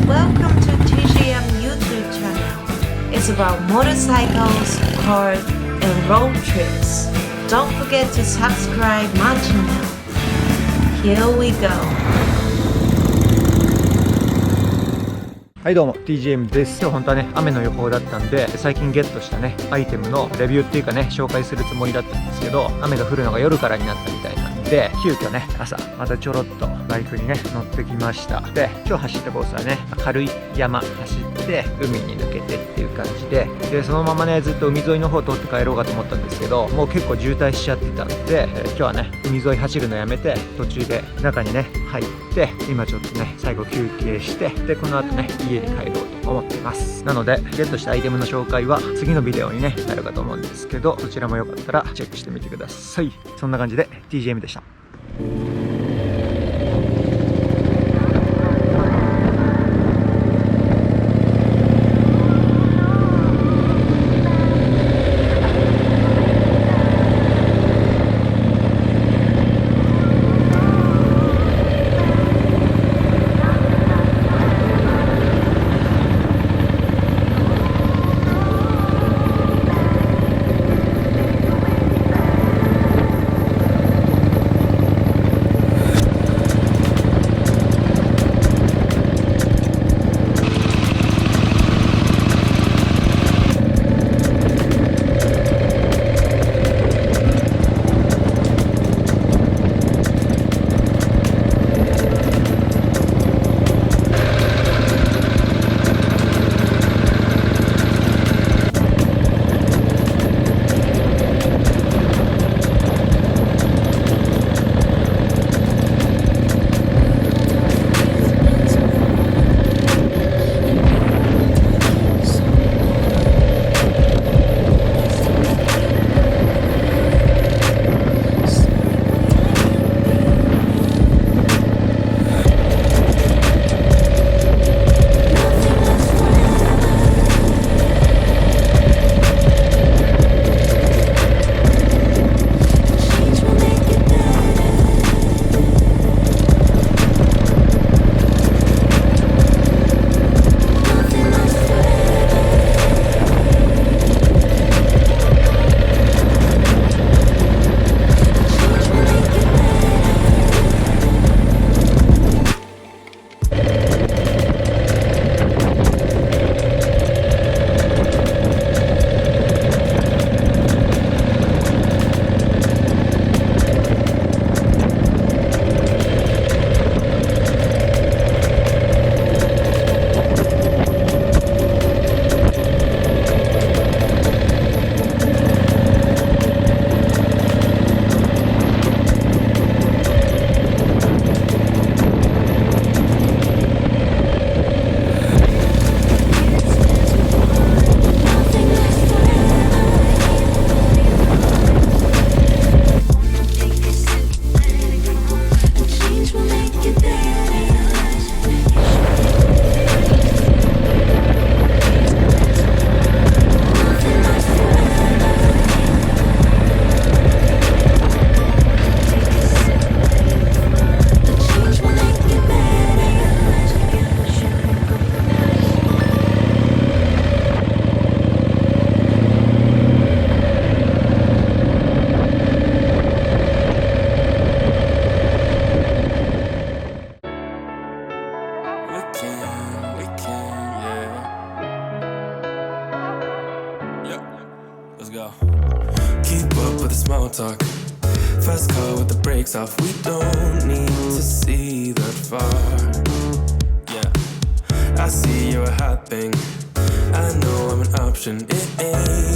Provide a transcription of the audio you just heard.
welcome to TGM YouTube channel. It's about motorcycles, cars, and road trips. Don't forget to subscribe my channel. Here we go. はいどうも TGM です。今日本当はね雨の予報だったんで、最近ゲットしたねアイテムのレビューっていうかね紹介するつもりだったんですけど、雨が降るのが夜からになったみたいなんで、急遽ね朝またちょろっとバイクにね乗ってきました。で今日走ったコースはね軽い山走って海に抜けてっていう感じで、そのままねずっと海沿いの方通って帰ろうかと思ったんですけど、もう結構渋滞しちゃってたんで、今日はね海沿い走るのやめて途中で中にね入って、今ちょっとね最後休憩して、でこの後ね家に帰ろうと思っています。なのでゲットしたアイテムの紹介は次のビデオに、ね、なるかと思うんですけど、そちらもよかったらチェックしてみてください。そんな感じで TGM でした。Keep up with the small talk. Fast car with the brakes off. We don't need to see that far. Yeah, I see you're a hot thing. I know I'm an option. It ain't